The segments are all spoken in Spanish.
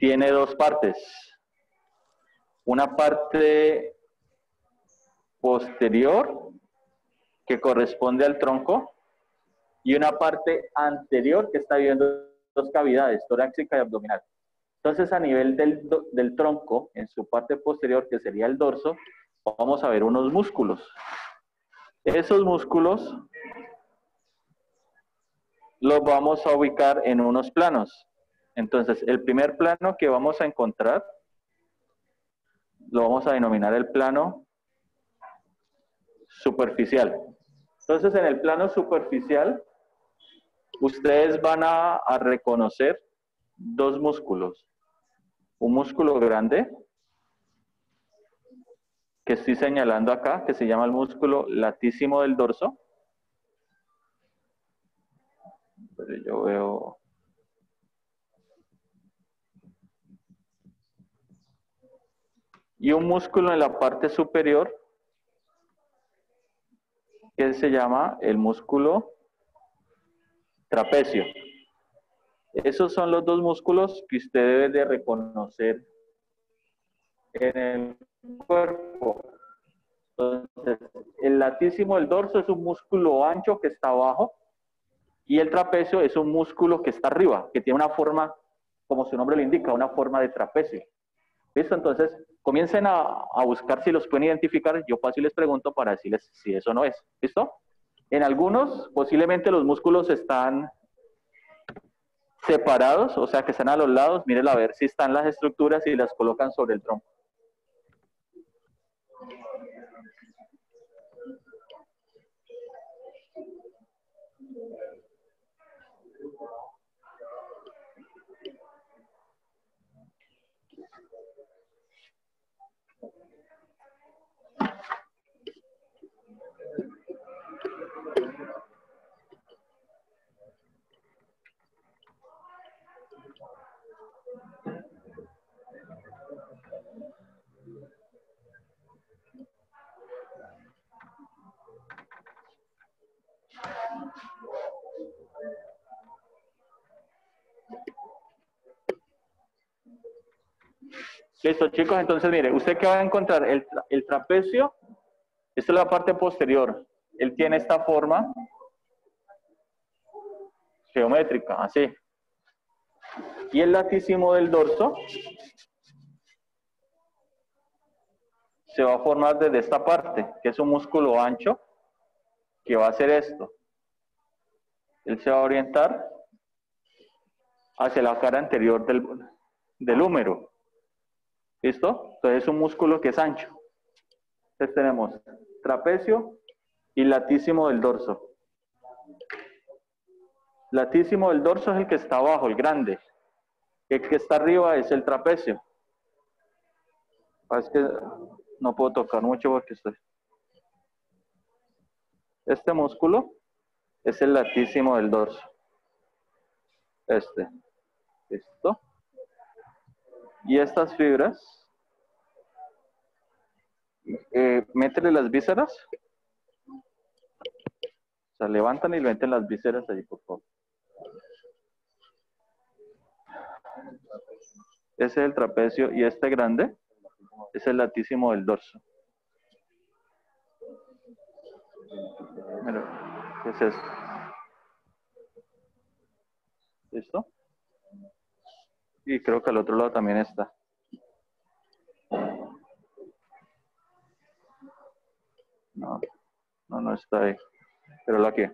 tiene dos partes. Una parte posterior que corresponde al tronco y una parte anterior que está viendo dos cavidades, torácica y abdominal. Entonces, a nivel del tronco, en su parte posterior, que sería el dorso, vamos a ver unos músculos. Esos músculos los vamos a ubicar en unos planos. Entonces, el primer plano que vamos a encontrar, lo vamos a denominar el plano superficial. Entonces, en el plano superficial, ustedes van a reconocer dos músculos. Un músculo grande, que estoy señalando acá, que se llama el músculo latísimo del dorso. Pero yo veo... Y un músculo en la parte superior, que se llama el músculo trapecio. Esos son los dos músculos que usted debe de reconocer en el cuerpo. Entonces, el latísimo del dorso es un músculo ancho que está abajo y el trapecio es un músculo que está arriba, que tiene una forma, como su nombre lo indica, una forma de trapecio. ¿Listo? Entonces, comiencen a buscar si los pueden identificar. Yo paso y les pregunto para decirles si eso no es. ¿Listo? En algunos, posiblemente los músculos están separados, o sea que están a los lados. Miren a ver si están las estructuras y las colocan sobre el tronco. Listo, chicos, entonces mire, usted que va a encontrar el trapecio, esta es la parte posterior. Él tiene esta forma geométrica, así. Y el latísimo del dorso se va a formar desde esta parte, que es un músculo ancho, que va a hacer esto. Él se va a orientar hacia la cara anterior del húmero. ¿Listo? Entonces es un músculo que es ancho. Entonces tenemos trapecio y latísimo del dorso. Latísimo del dorso es el que está abajo, el grande. El que está arriba es el trapecio. Es que no puedo tocar mucho porque estoy... Este músculo es el latísimo del dorso. Este. ¿Listo? Y estas fibras, métele las vísceras. O sea, levantan y meten las vísceras allí, por favor. Ese es el trapecio y este grande es el latísimo del dorso. Mira, ¿qué es eso? ¿Listo? Y creo que al otro lado también está. No está ahí. Pero lo aquí.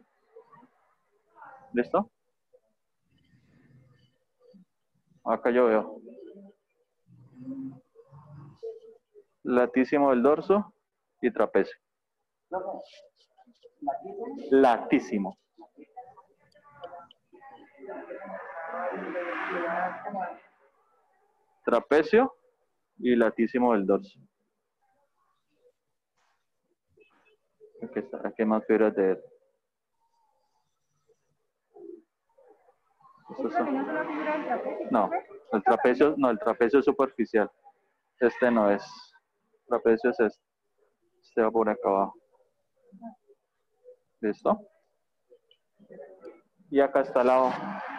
¿Listo? Acá yo veo. Latísimo del dorso y trapecio. Latísimo. Trapecio y latísimo del dorso. Aquí hay más fibras de él. No, el trapecio es superficial. Este no es. El trapecio es este. Este va por acá abajo. ¿Listo? Y acá está la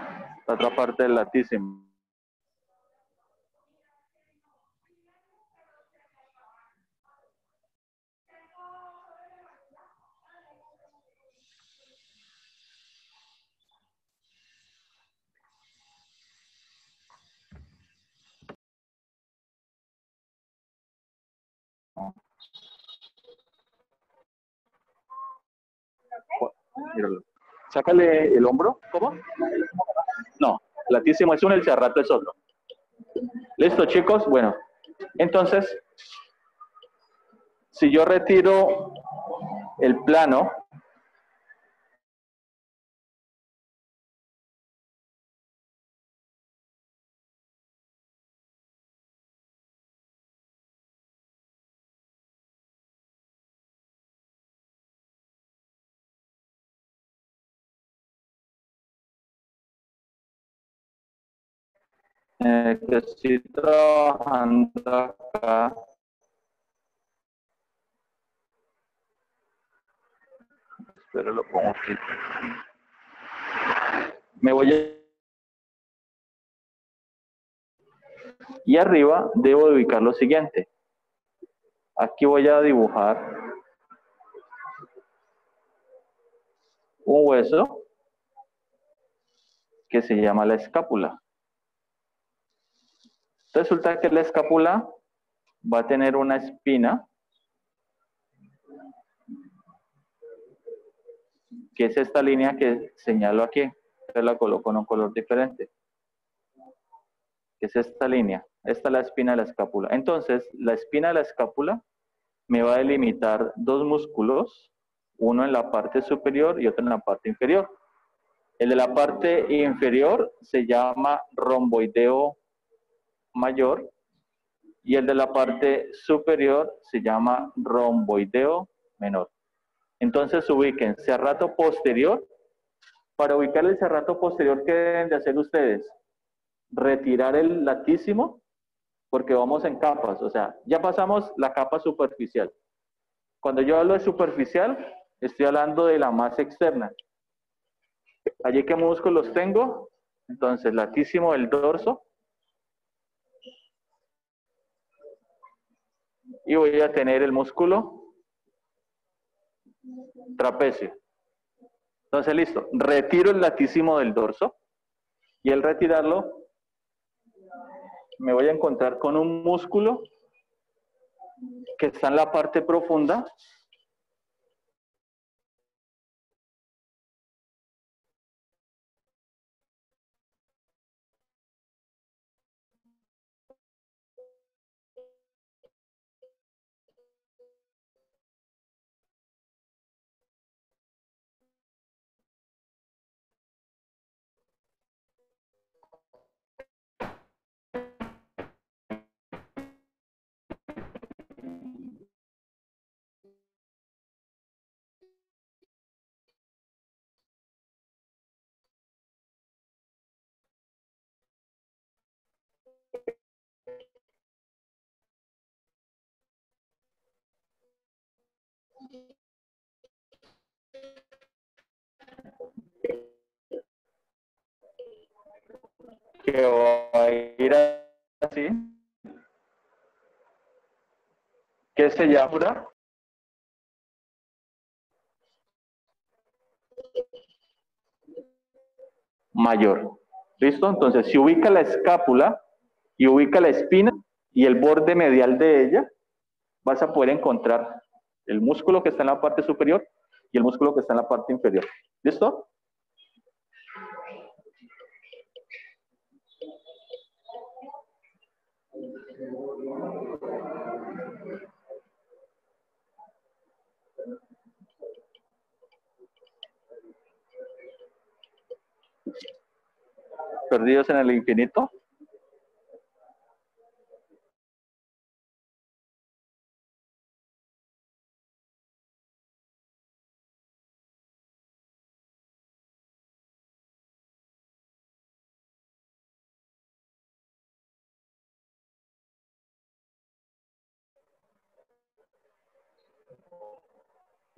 otra parte del latísimo. Míralo. Sácale el hombro. ¿Cómo? No, latísimo es uno, el cerrato es otro. ¿Listo, chicos? Bueno, entonces, si yo retiro el plano, que estoy trabajando acá, pero lo pongo aquí. Me voy a... Y arriba debo de ubicar lo siguiente. Aquí voy a dibujar un hueso que se llama la escápula. Resulta que la escápula va a tener una espina, que es esta línea que señalo aquí. Yo la coloco en un color diferente. Que es esta línea. Esta es la espina de la escápula. Entonces, la espina de la escápula me va a delimitar dos músculos, uno en la parte superior y otro en la parte inferior. El de la parte inferior se llama romboideo mayor y el de la parte superior se llama romboideo menor. Entonces ubiquen serrato posterior. Para ubicar el serrato posterior, ¿qué deben de hacer ustedes? Retirar el latísimo, porque vamos en capas, o sea, ya pasamos la capa superficial. Cuando yo hablo de superficial, estoy hablando de la masa externa. Allí qué músculos tengo, entonces latísimo del dorso, y voy a tener el músculo trapecio. Entonces, listo, retiro el latísimo del dorso, y al retirarlo, me voy a encontrar con un músculo que está en la parte profunda, que va a ir así, que se llama mayor. ¿Listo? Entonces, si ubica la escápula y ubica la espina y el borde medial de ella, vas a poder encontrar el músculo que está en la parte superior y el músculo que está en la parte inferior. ¿Listo? Perdidos en el infinito.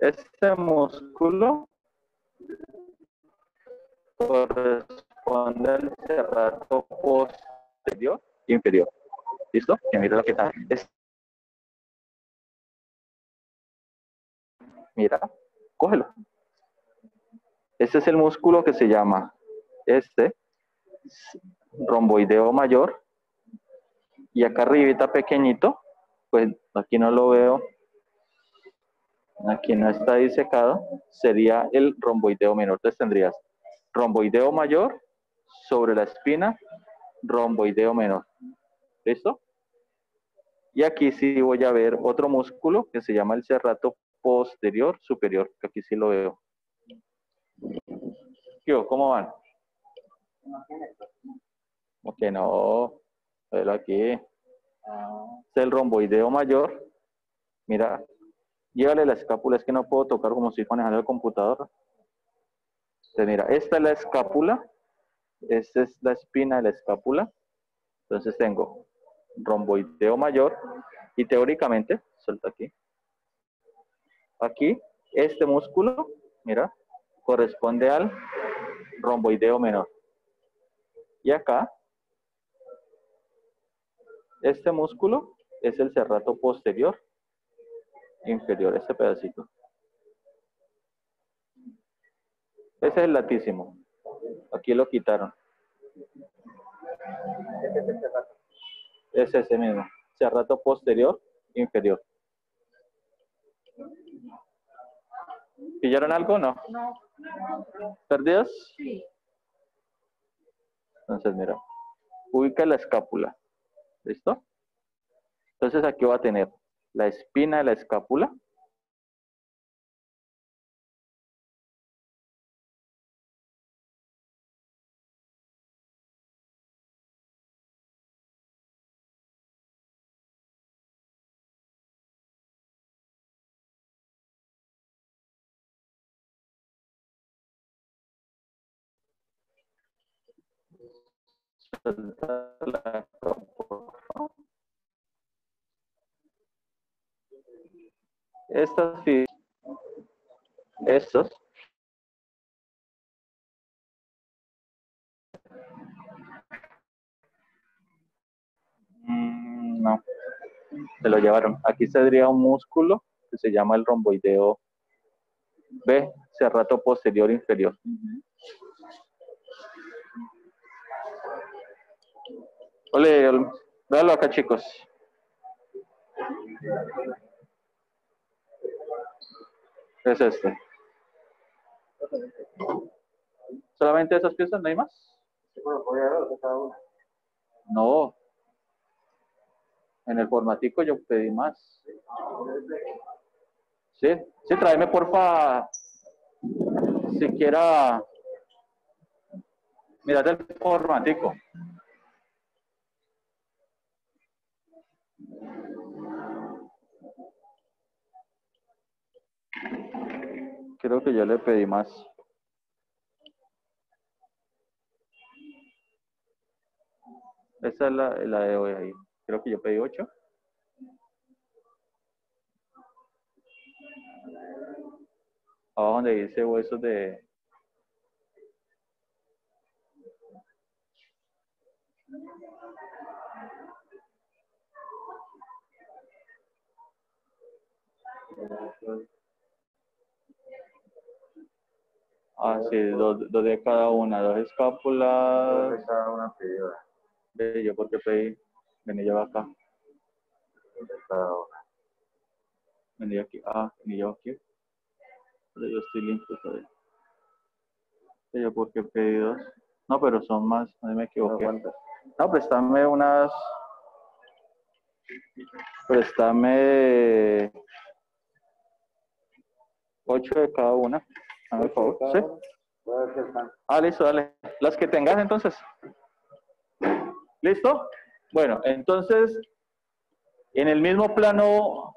Este músculo corresponde al serrato posterior e inferior. ¿Listo? Que mira lo que está. Mira, cógelo. Este es el músculo que se llama romboideo mayor, y acá arribita pequeñito pues aquí no lo veo, aquí no está disecado, sería el romboideo menor. Entonces tendrías romboideo mayor sobre la espina, romboideo menor. ¿Listo? Y aquí sí voy a ver otro músculo que se llama el serrato posterior superior, que aquí sí lo veo. ¿Cómo van? Como que no, pero aquí es el romboideo mayor. Mira, llévale la escápula, es que no puedo tocar como si manejando el computador. Entonces, mira, esta es la escápula, esta es la espina de la escápula. Entonces tengo romboideo mayor y teóricamente, suelta aquí, este músculo, mira, corresponde al romboideo menor. Y acá, este músculo es el serrato posterior inferior, este pedacito. Ese es el latísimo. Aquí lo quitaron. Es ese mismo. Serrato posterior inferior. ¿Pillaron algo o no? No. ¿Perdidos? Sí. Entonces, mira. Ubica la escápula. ¿Listo? Entonces aquí va a tener la espina de la escápula. Estos. No, se lo llevaron. Aquí tendría un músculo que se llama el romboideo B, serrato posterior inferior. Ole, véalo acá, chicos. Es este. ¿Solamente esas piezas? ¿No hay más? No. En el formatico yo pedí más. Sí, sí, tráeme porfa, siquiera, mirad el formatico. Creo que yo le pedí más. Esa es la de hoy ahí. Creo que yo pedí 8. Abajo donde dice huesos de... Ah, sí, dos de cada una, 2 escápulas. 2 de cada una pedida. Yo porque pedí, vení yo acá. 2 de cada una. Vení aquí, vení yo aquí. Pero yo estoy limpio todavía. Yo porque pedí 2. No, pero son más, no me equivoqué. No, préstame unas... Préstame 8 de cada una. Dame por favor. ¿Sí? Listo, dale. Las que tengas entonces. ¿Listo? Bueno, entonces, en el mismo plano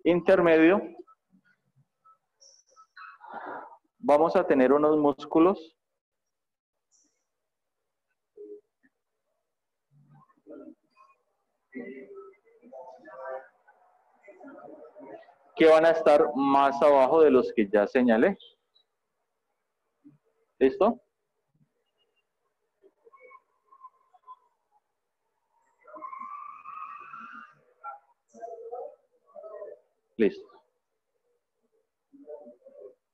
intermedio, vamos a tener unos músculos que van a estar más abajo de los que ya señalé. ¿Listo? Listo.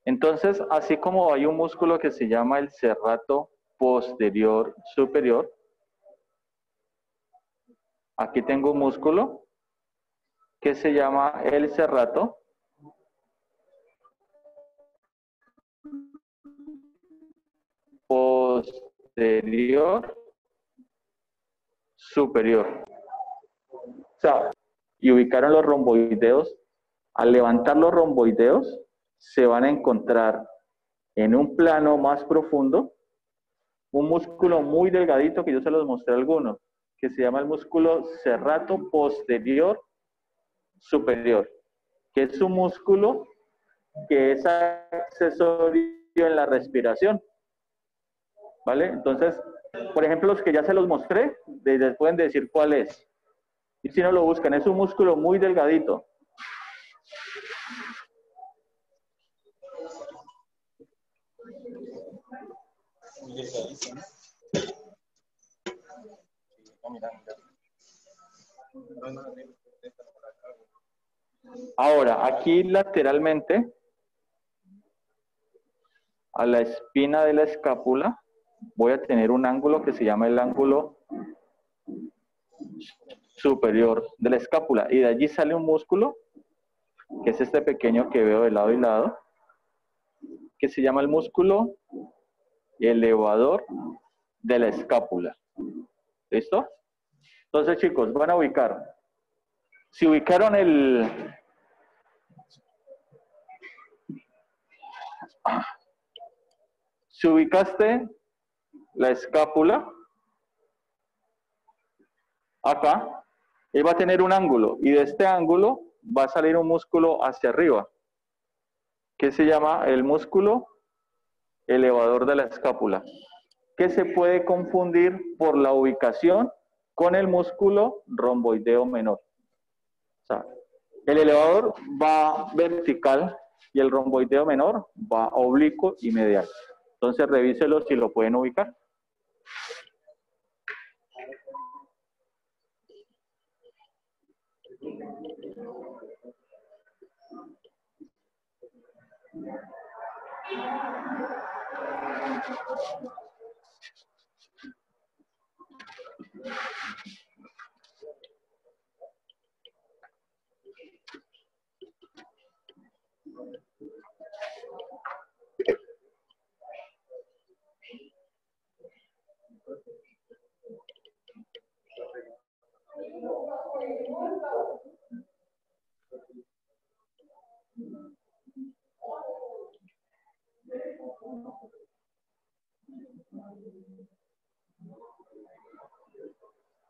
Entonces, así como hay un músculo que se llama el serrato posterior superior, Aquí tengo un músculo que se llama el serrato posterior superior. O sea, y ubicaron los romboideos. Al levantar los romboideos, se van a encontrar en un plano más profundo un músculo muy delgadito que yo se los mostré a algunos, que se llama el músculo serrato posterior superior, que es un músculo que es accesorio en la respiración. ¿Vale? Entonces, por ejemplo, los que ya se los mostré, les pueden decir cuál es. Y si no lo buscan, es un músculo muy delgadito. Ahora, aquí lateralmente, a la espina de la escápula, voy a tener un ángulo que se llama el ángulo superior de la escápula. Y de allí sale un músculo, que es este pequeño que veo de lado y lado, que se llama el músculo elevador de la escápula. ¿Listo? Entonces, chicos, van a ubicar. Si ubicaron si ubicaste la escápula acá, él va a tener un ángulo y de este ángulo va a salir un músculo hacia arriba, que se llama el músculo elevador de la escápula, que se puede confundir por la ubicación con el músculo romboideo menor. O sea, el elevador va vertical y el romboideo menor va oblicuo y medial. Entonces revíselo si lo pueden ubicar.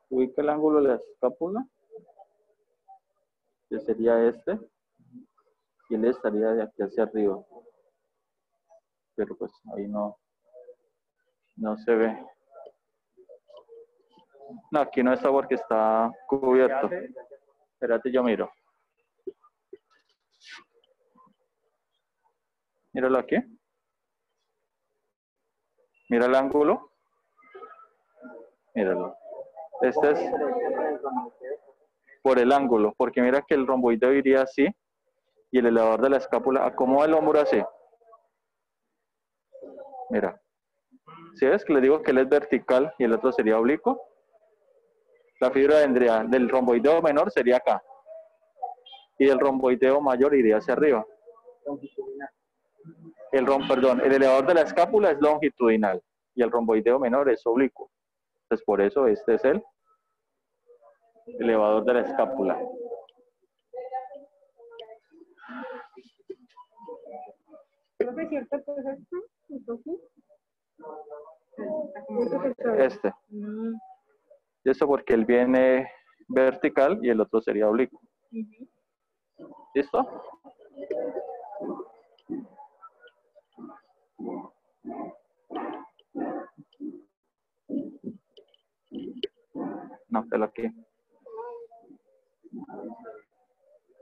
Ubica el ángulo de la escápula, que sería este, y él estaría de aquí hacia arriba. Pero pues ahí no se ve. No, aquí no está porque está cubierto. Espérate, yo miro. Míralo aquí. Mira el ángulo. Míralo. Este es por el ángulo, porque mira que el romboideo iría así y el elevador de la escápula acomoda el hombro así. Mira. ¿Sí ves que le digo que él es vertical y el otro sería oblicuo? La fibra vendría del romboideo menor sería acá. Y del romboideo mayor iría hacia arriba. El elevador de la escápula es longitudinal y el romboideo menor es oblicuo. Entonces por eso este es el elevador de la escápula. Este. Y eso porque él viene vertical y el otro sería oblicuo. ¿Listo? No, pero aquí.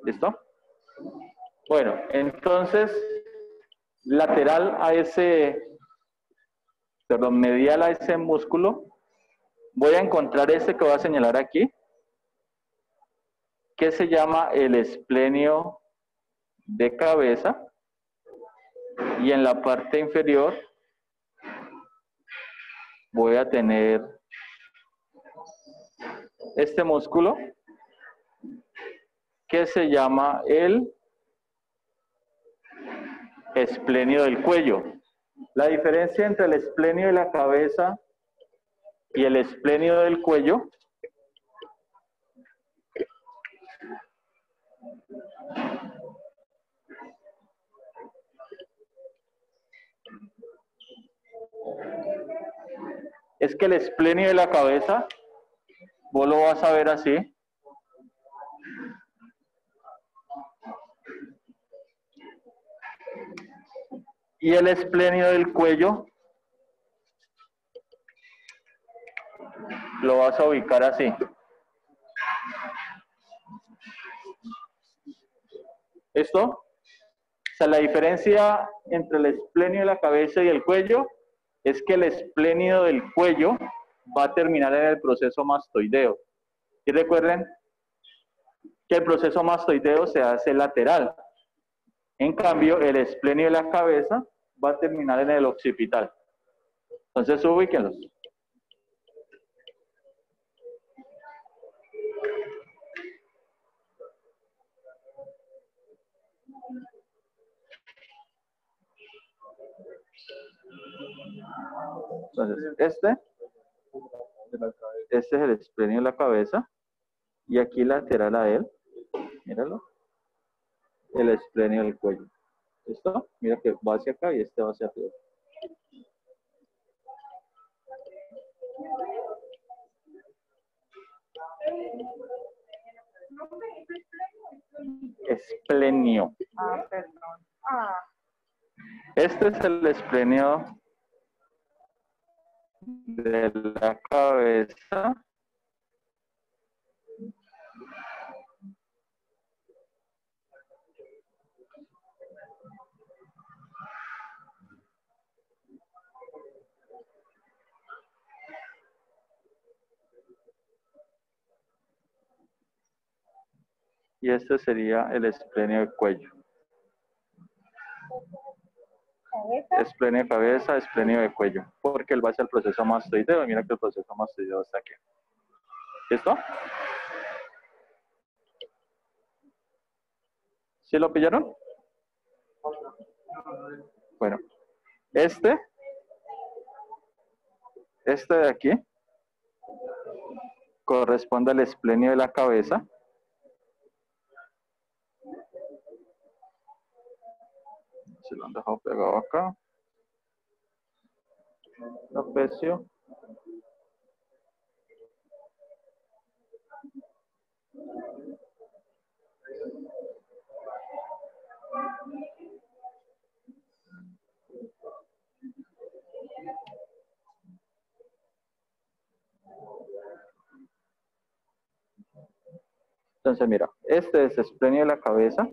¿Listo? Bueno, entonces, lateral a medial a ese músculo, voy a encontrar este que voy a señalar aquí, que se llama el esplenio de cabeza, y en la parte inferior voy a tener este músculo que se llama el esplenio del cuello. La diferencia entre el esplenio de la cabeza y el esplenio del cuello es que el esplenio de la cabeza, vos lo vas a ver así. Y el esplenio del cuello lo vas a ubicar así. ¿Esto? O sea, la diferencia entre el esplenio de la cabeza y el cuello es que el esplenio del cuello va a terminar en el proceso mastoideo. Y recuerden que el proceso mastoideo se hace lateral. En cambio, el esplenio de la cabeza va a terminar en el occipital. Entonces, ubíquenlos. Entonces, este es el esplenio de la cabeza y aquí lateral a él, míralo, el esplenio del cuello. ¿Listo? Mira que va hacia acá y este va hacia arriba. Esplenio. Ah, perdón. Ah. Este es el esplenio de la cabeza. Y este sería el esplenio del cuello. Esplenio de cabeza, esplenio de cuello. Porque él va hacia el proceso mastoideo. Mira que el proceso mastoideo está aquí. ¿Listo? ¿Sí lo pillaron? Bueno, este de aquí corresponde al esplenio de la cabeza. Se lo han dejado pegado acá. Trapecio. Entonces, mira, este es esplenio de la cabeza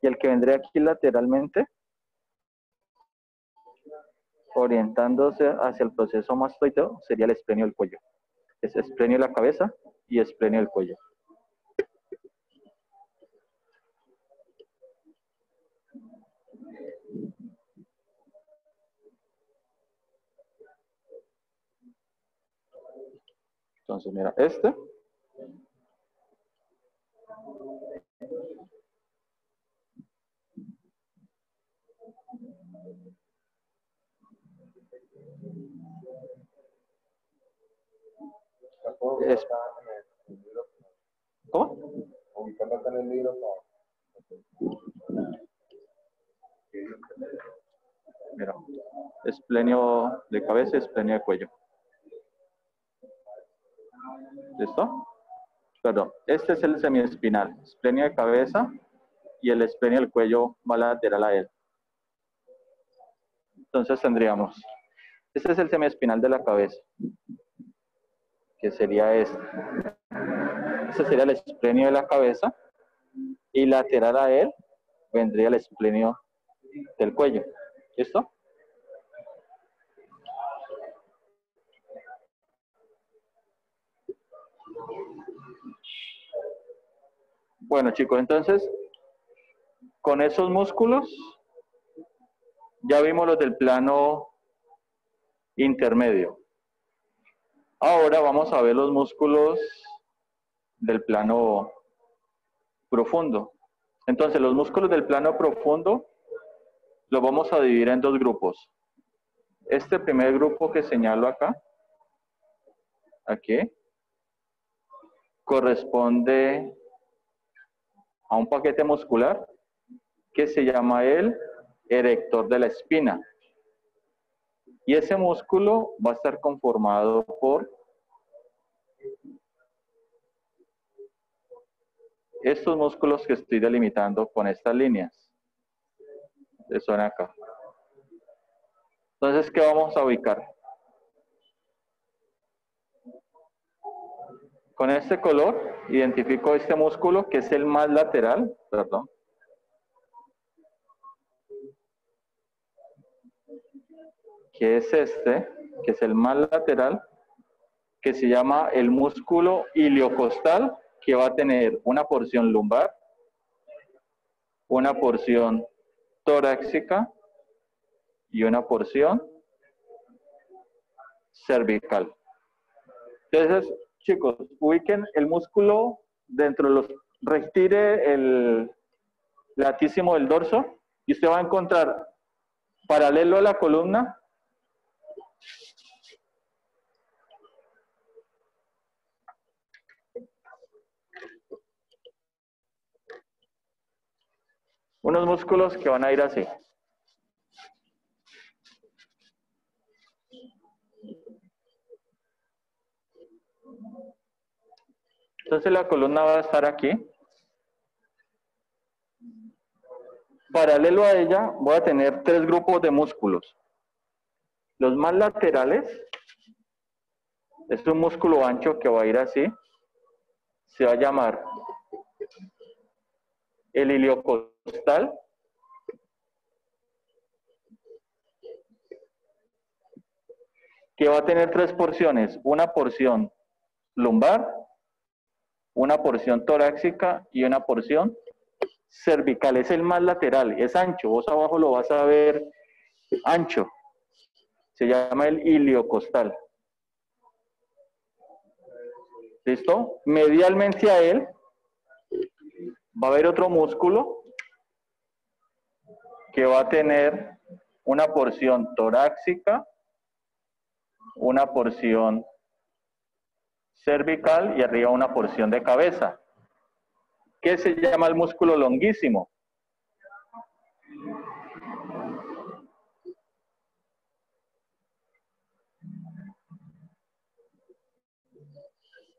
y el que vendría aquí lateralmente, orientándose hacia el proceso mastoideo, sería el esplenio del cuello. Es esplenio de la cabeza y esplenio del cuello. Entonces, mira, este es, ¿cómo? Mira, esplenio de cabeza y esplenio de cuello. ¿Listo? Perdón, este es el semiespinal, esplenio de cabeza y el esplenio del cuello va lateral a él. Entonces tendríamos, este es el semiespinal de la cabeza, que sería este. Este sería el esplenio de la cabeza y lateral a él vendría el esplenio del cuello. ¿Listo? Bueno, chicos, entonces, con esos músculos, ya vimos los del plano intermedio. Ahora vamos a ver los músculos del plano profundo. Entonces, los músculos del plano profundo los vamos a dividir en dos grupos. Este primer grupo que señalo acá, aquí, corresponde a un paquete muscular que se llama el erector de la espina. Y ese músculo va a estar conformado por estos músculos que estoy delimitando con estas líneas. Que son acá. Entonces, ¿qué vamos a ubicar? Con este color, identifico este músculo que es el más lateral, perdón. Que es este, que es el más lateral, que se llama el músculo iliocostal, que va a tener una porción lumbar, una porción torácica y una porción cervical. Entonces, chicos, ubiquen el músculo dentro de los, retire el latísimo del dorso y usted va a encontrar paralelo a la columna unos músculos que van a ir así. Entonces la columna va a estar aquí. Paralelo a ella voy a tener tres grupos de músculos. Los más laterales, es un músculo ancho que va a ir así. Se va a llamar el iliocostal. Que va a tener tres porciones. Una porción lumbar, una porción torácica y una porción cervical. Es el más lateral, es ancho. Vos abajo lo vas a ver ancho. Se llama el iliocostal. ¿Listo? Medialmente a él va a haber otro músculo que va a tener una porción torácica, una porción cervical y arriba una porción de cabeza, que se llama el músculo longuísimo.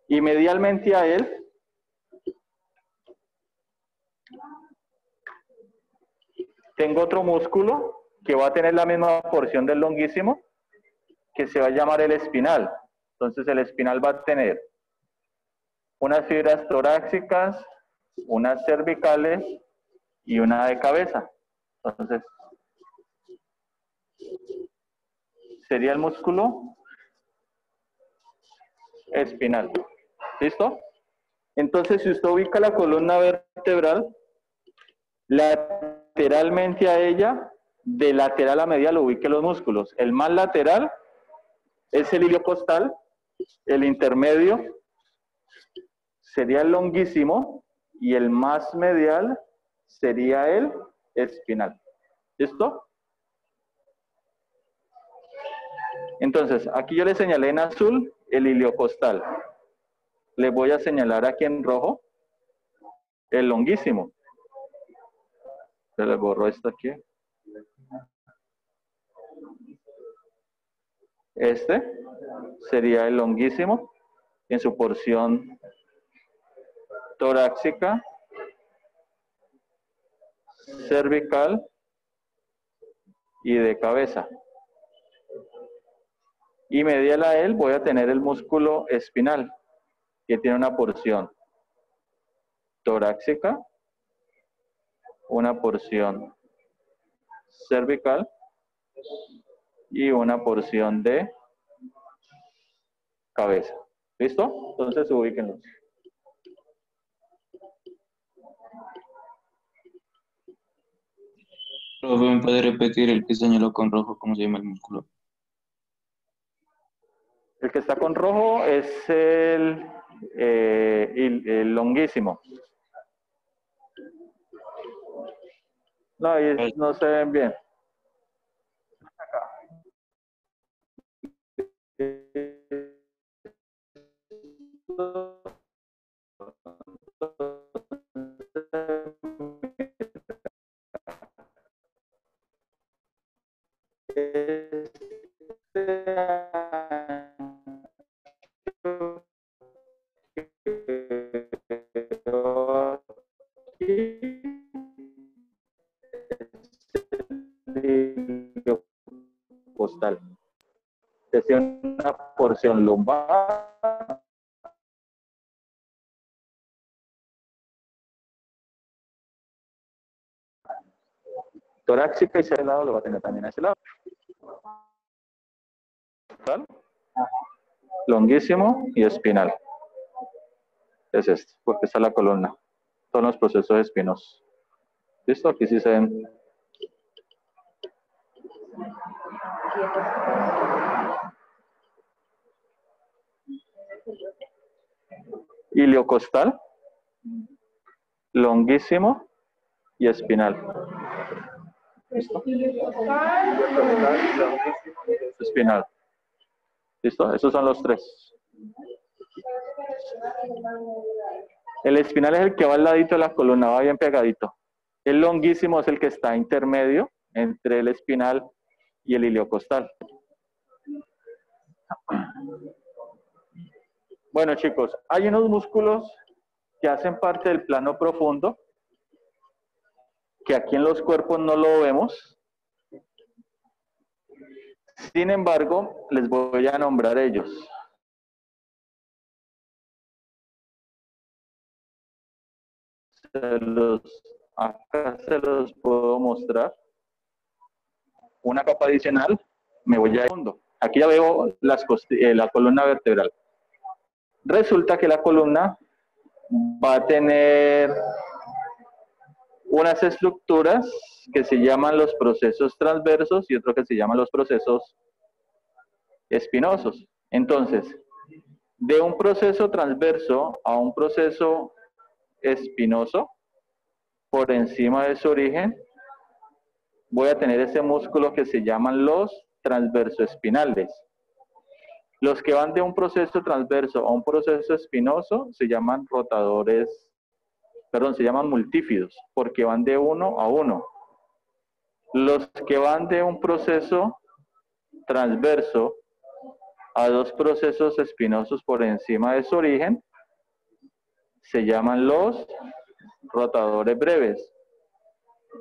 Y medialmente a él tengo otro músculo que va a tener la misma porción del longuísimo, que se va a llamar el espinal. Entonces el espinal va a tener unas fibras torácicas, unas cervicales y una de cabeza. Entonces sería el músculo espinal. ¿Listo? Entonces, si usted ubica la columna vertebral, lateralmente a ella, de lateral a medial, ubique los músculos. El más lateral es el iliocostal, el intermedio sería el longuísimo y el más medial sería el espinal. ¿Listo? Entonces, aquí yo le señalé en azul el iliocostal. Le voy a señalar aquí en rojo el longuísimo. Se le borró esto aquí. Este sería el longuísimo en su porción torácica, cervical y de cabeza. Y medial a él voy a tener el músculo espinal, que tiene una porción torácica, una porción cervical y una porción de cabeza. ¿Listo? Entonces ubíquenlos. Profe, ¿me puede repetir el que señaló con rojo? ¿Cómo se llama el músculo? El que está con rojo es el longuísimo. No, ahí no se ven bien. Postal. Es una porción lumbar. Torácica y ese lado lo va a tener también a ese lado. Longuísimo y espinal. Es este, porque está la columna. Son los procesos espinosos. ¿Listo? Aquí sí se ven. Iliocostal, longuísimo y espinal. ¿Listo? Espinal. ¿Listo? Esos son los tres. El espinal es el que va al ladito de la columna, va bien pegadito. El longuísimo es el que está intermedio entre el espinal y el iliocostal. Bueno, chicos, hay unos músculos que hacen parte del plano profundo, que aquí en los cuerpos no lo vemos. Sin embargo, les voy a nombrar ellos. Acá se los puedo mostrar. Una capa adicional, me voy a fondo. Aquí ya veo la columna vertebral. Resulta que la columna va a tener unas estructuras que se llaman los procesos transversos y otro que se llaman los procesos espinosos. Entonces, de un proceso transverso a un proceso espinoso, por encima de su origen, voy a tener ese músculo que se llaman los transversoespinales. Los que van de un proceso transverso a un proceso espinoso se llaman rotadores, perdón, se llaman multífidos, porque van de uno a uno. Los que van de un proceso transverso a dos procesos espinosos por encima de su origen se llaman los rotadores breves.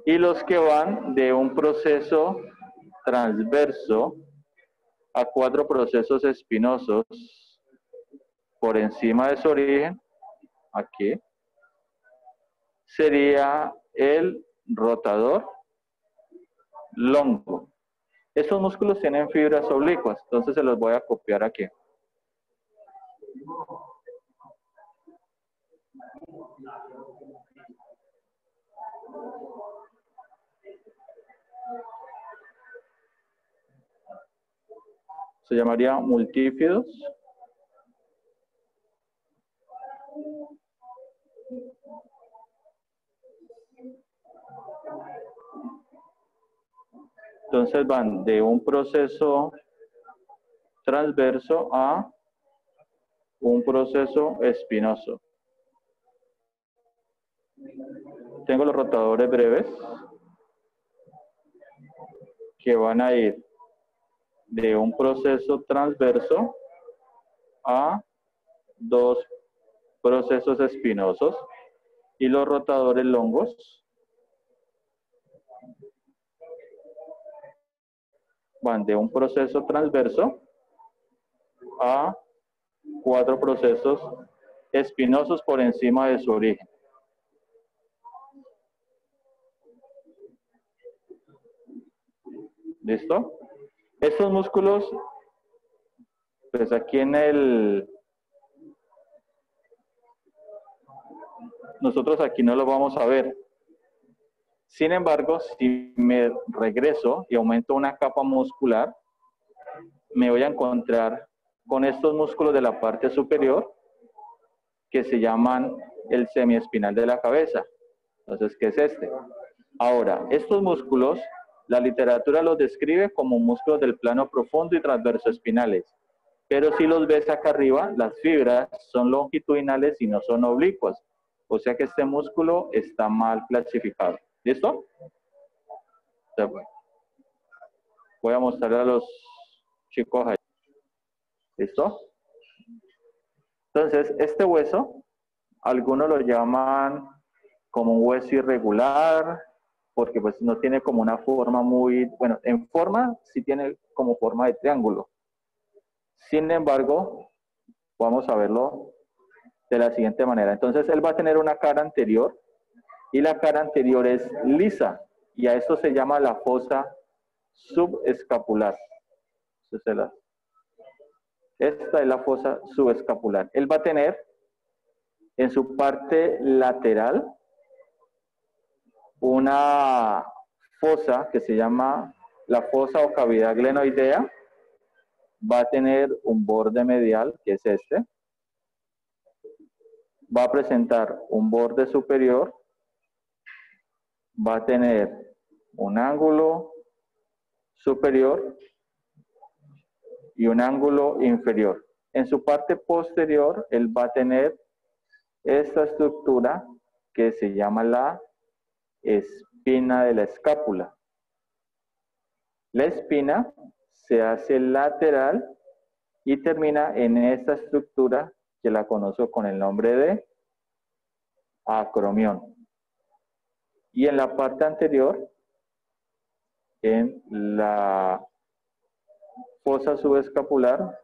Y los que van de un proceso transverso a cuatro procesos espinosos por encima de su origen, aquí, sería el rotador longo. Estos músculos tienen fibras oblicuas, entonces se los voy a copiar aquí. Se llamaría multífidos. Entonces van de un proceso transverso a un proceso espinoso. Tengo los rotadores breves que van a ir de un proceso transverso a dos procesos espinosos y los rotadores longos van de un proceso transverso a cuatro procesos espinosos por encima de su origen. ¿Listo? Estos músculos, pues aquí nosotros aquí no los vamos a ver. Sin embargo, si me regreso y aumento una capa muscular, me voy a encontrar con estos músculos de la parte superior que se llaman el semiespinal de la cabeza. Entonces, ¿qué es este? Ahora, estos músculos, la literatura los describe como músculos del plano profundo y transverso espinales. Pero si los ves acá arriba, las fibras son longitudinales y no son oblicuas. O sea que este músculo está mal clasificado. ¿Listo? Voy a mostrarle a los chicos ahí. ¿Listo? Entonces, este hueso, algunos lo llaman como un hueso irregular, porque pues no tiene como una forma muy, bueno, en forma sí tiene como forma de triángulo. Sin embargo, vamos a verlo de la siguiente manera. Entonces, él va a tener una cara anterior y la cara anterior es lisa y a esto se llama la fosa subescapular. Esta es la fosa subescapular. Él va a tener en su parte lateral una fosa que se llama la fosa o cavidad glenoidea. Va a tener un borde medial, que es este. Va a presentar un borde superior. Va a tener un ángulo superior y un ángulo inferior. En su parte posterior, él va a tener esta estructura que se llama la espina de la escápula. La espina se hace lateral y termina en esta estructura que la conozco con el nombre de acromión. Y en la parte anterior, en la fosa subescapular,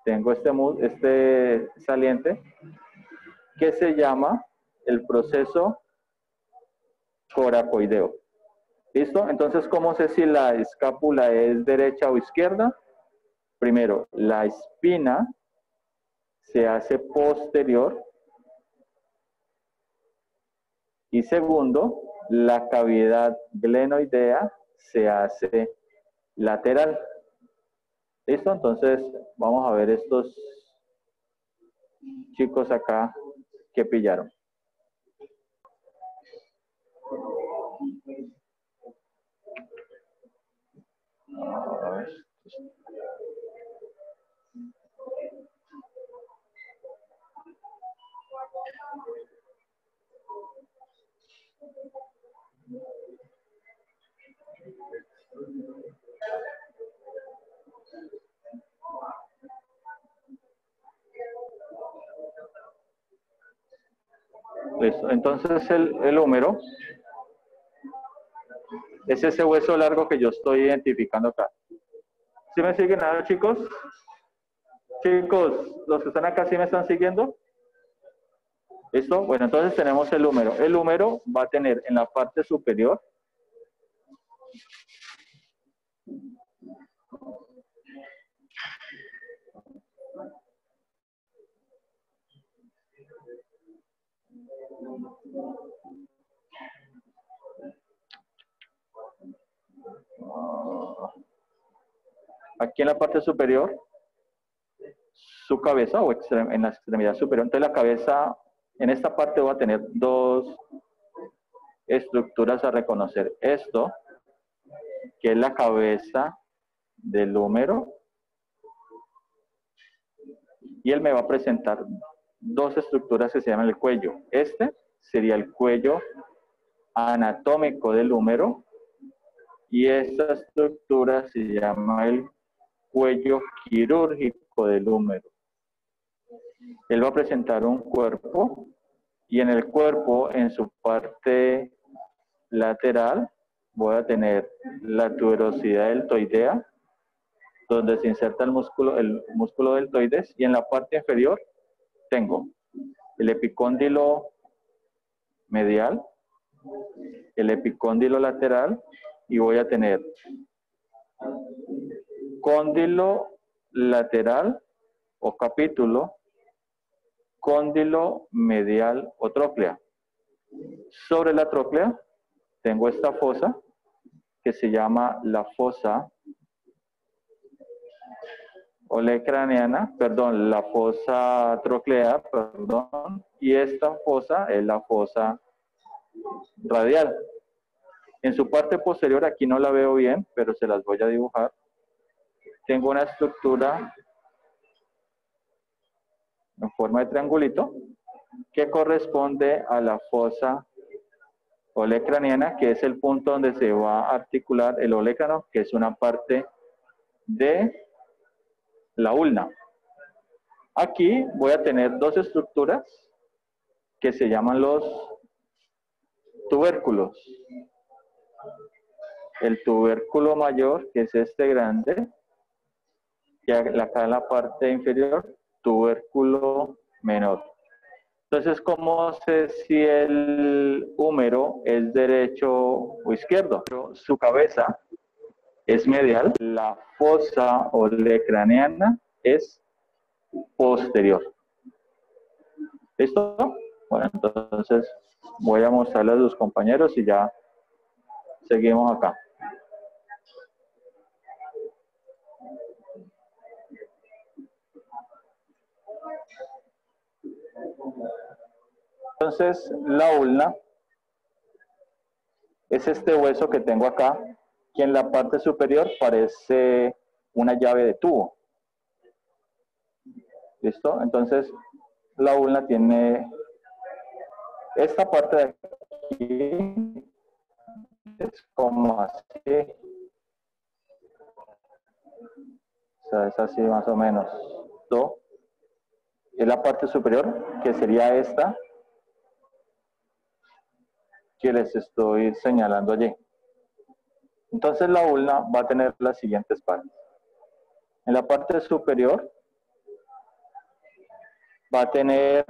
tengo este saliente que se llama el proceso coracoideo. ¿Listo? Entonces, ¿cómo sé si la escápula es derecha o izquierda? Primero, la espina se hace posterior. Y segundo, la cavidad glenoidea se hace lateral. ¿Listo? Entonces, vamos a ver estos chicos acá que pillaron. Listo. Entonces el húmero es ese hueso largo que yo estoy identificando acá. ¿Sí me siguen ahora, chicos? Chicos, los que están acá, ¿sí me están siguiendo? ¿Listo? Bueno, entonces tenemos el húmero. El húmero va a tener en la parte superior aquí en la parte superior su cabeza o en la extremidad superior. Entonces la cabeza, en esta parte va a tener dos estructuras a reconocer. Esto, que es la cabeza del húmero, y él me va a presentar dos estructuras que se llaman el cuello. Este sería el cuello anatómico del húmero y esta estructura se llama el cuello quirúrgico del húmero. Él va a presentar un cuerpo y en el cuerpo, en su parte lateral, voy a tener la tuberosidad deltoidea, donde se inserta el músculo deltoides, y en la parte inferior tengo el epicóndilo medial, el epicóndilo lateral, y voy a tener cóndilo lateral o capítulo, cóndilo medial o tróclea. Sobre la tróclea tengo esta fosa que se llama la fosa olecraniana, perdón, la fosa troclear, perdón, y esta fosa es la fosa radial. En su parte posterior, aquí no la veo bien, pero se las voy a dibujar. Tengo una estructura en forma de triangulito que corresponde a la fosa olecraniana, que es el punto donde se va a articular el olecrano, que es una parte de la ulna. Aquí voy a tener dos estructuras que se llaman los tubérculos. El tubérculo mayor, que es este grande, y acá en la parte inferior, tubérculo menor. Entonces, ¿cómo sé si el húmero es derecho o izquierdo? Su cabeza es medial, la fosa olecraniana es posterior. ¿Listo? Bueno, entonces voy a mostrarle a sus compañeros y ya seguimos acá. Entonces, la ulna es este hueso que tengo acá, que en la parte superior parece una llave de tubo. ¿Listo? Entonces, la ulna tiene esta parte de aquí, es como así. O sea, es así más o menos. ¿Listo? Es la parte superior, que sería esta, que les estoy señalando allí. Entonces la ulna va a tener las siguientes partes. En la parte superior va a tener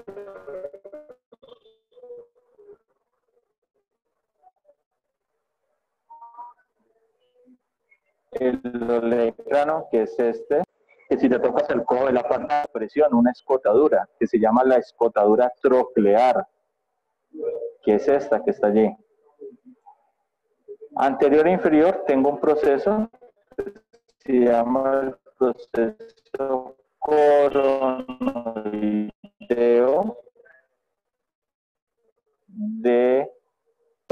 el olecrano, que es este, que si te tocas el codo de la parte de presión, una escotadura, que se llama la escotadura troclear, que es esta que está allí. Anterior e inferior tengo un proceso que se llama el proceso coronoideo de,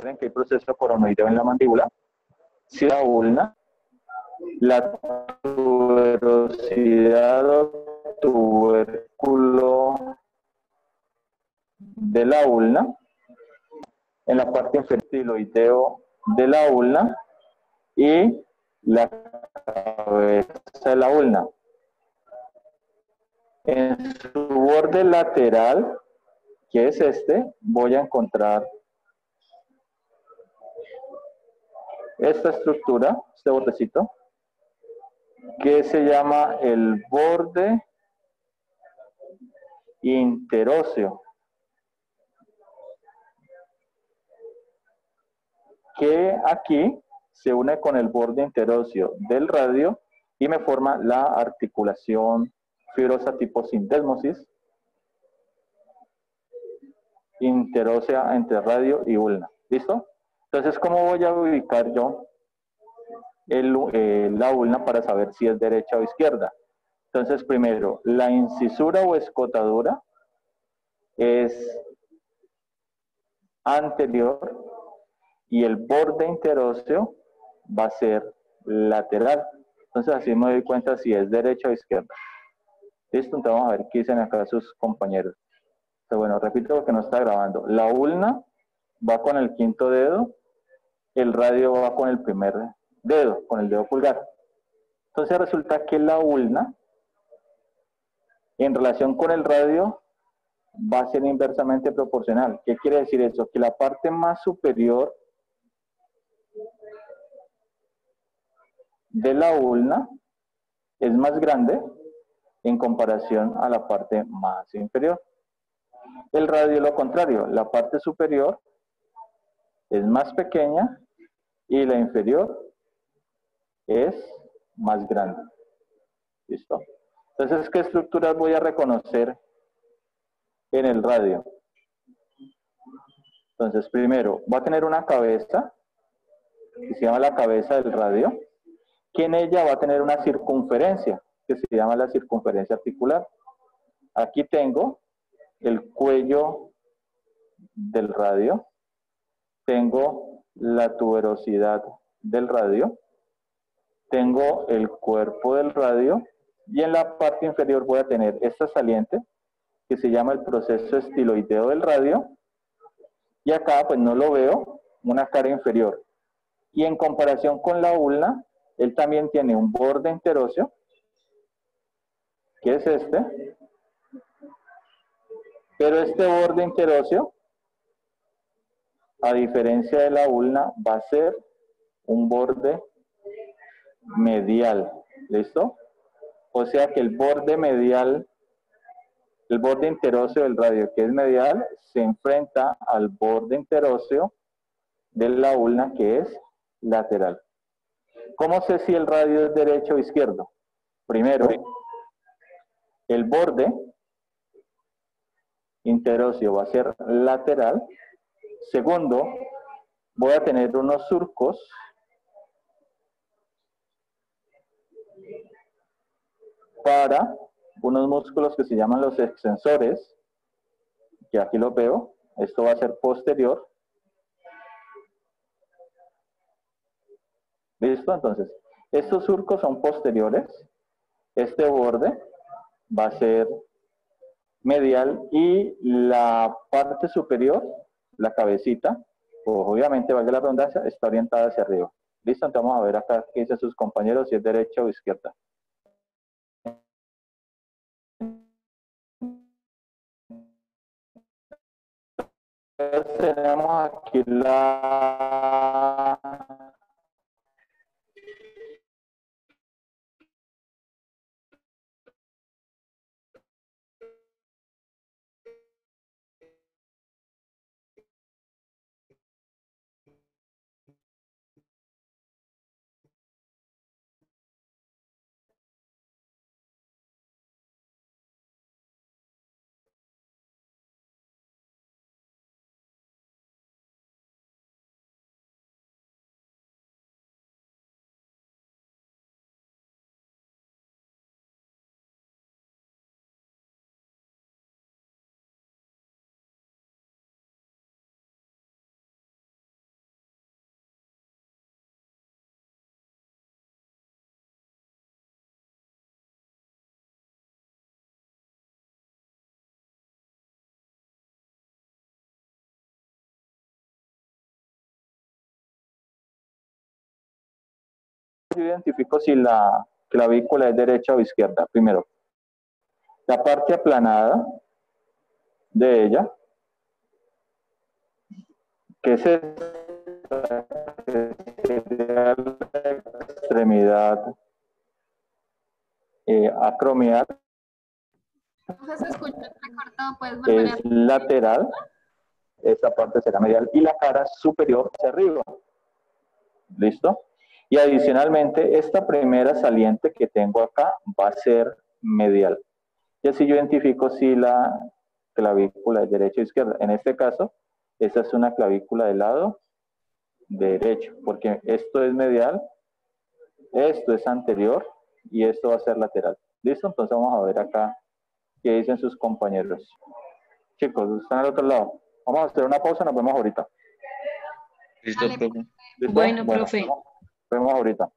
¿ven que hay proceso coronoideo en la mandíbula? Si la ulna, la tuberosidad o tubérculo de la ulna, en la parte inferior de la ulna y la cabeza de la ulna. En su borde lateral, que es este, voy a encontrar esta estructura, este bordecito, que se llama el borde interóseo, que aquí se une con el borde interóseo del radio y me forma la articulación fibrosa tipo sindesmosis interósea entre radio y ulna. ¿Listo? Entonces, ¿cómo voy a ubicar yo la ulna para saber si es derecha o izquierda? Entonces, primero, la incisura o escotadura es anterior y el borde interóseo va a ser lateral. Entonces, así me doy cuenta si es derecha o izquierda. Listo, entonces vamos a ver qué dicen acá sus compañeros. Pero bueno, repito porque no está grabando. La ulna va con el quinto dedo, el radio va con el primer dedo, con el dedo pulgar. Entonces resulta que la ulna, en relación con el radio, va a ser inversamente proporcional. ¿Qué quiere decir eso? Que la parte más superior de la ulna es más grande en comparación a la parte más inferior. El radio es lo contrario, la parte superior es más pequeña y la inferior es más grande. ¿Listo? Entonces, ¿qué estructuras voy a reconocer en el radio? Entonces, primero, va a tener una cabeza, que se llama la cabeza del radio, que en ella va a tener una circunferencia. que se llama la circunferencia articular. Aquí tengo el cuello del radio, tengo la tuberosidad del radio, tengo el cuerpo del radio y en la parte inferior voy a tener esta saliente que se llama el proceso estiloideo del radio y acá pues no lo veo, una cara inferior. Y en comparación con la ulna, él también tiene un borde interóseo, que es este, pero este borde interóseo, a diferencia de la ulna, va a ser un borde medial, ¿listo? O sea que el borde medial, el borde interóseo del radio, que es medial, se enfrenta al borde interóseo de la ulna, que es lateral. ¿Cómo sé si el radio es derecho o izquierdo? Primero, el borde interóseo va a ser lateral. Segundo, voy a tener unos surcos para unos músculos que se llaman los extensores, que aquí los veo. Esto va a ser posterior. ¿Listo? Entonces, estos surcos son posteriores. Este borde va a ser medial y la parte superior, la cabecita, pues obviamente, valga la redundancia, está orientada hacia arriba. ¿Listo? Entonces vamos a ver acá qué dicen sus compañeros, si es derecha o izquierda. Entonces tenemos aquí la yo identifico si la clavícula es derecha o izquierda. Primero, la parte aplanada de ella, que es esta, que sería la extremidad acromial, No se escucha recortado, puedes volver es lateral, esta parte será medial y la cara superior hacia arriba. ¿Listo? Y adicionalmente, esta primera saliente que tengo acá va a ser medial. Y así yo identifico si la clavícula es derecha o izquierda. En este caso, esta es una clavícula del lado derecho, porque esto es medial, esto es anterior y esto va a ser lateral. ¿Listo? Entonces vamos a ver acá qué dicen sus compañeros. Chicos, están al otro lado. Vamos a hacer una pausa, nos vemos ahorita. Listo, Dale. profe. ¿Listo? Bueno, profe. Nos vemos ahorita.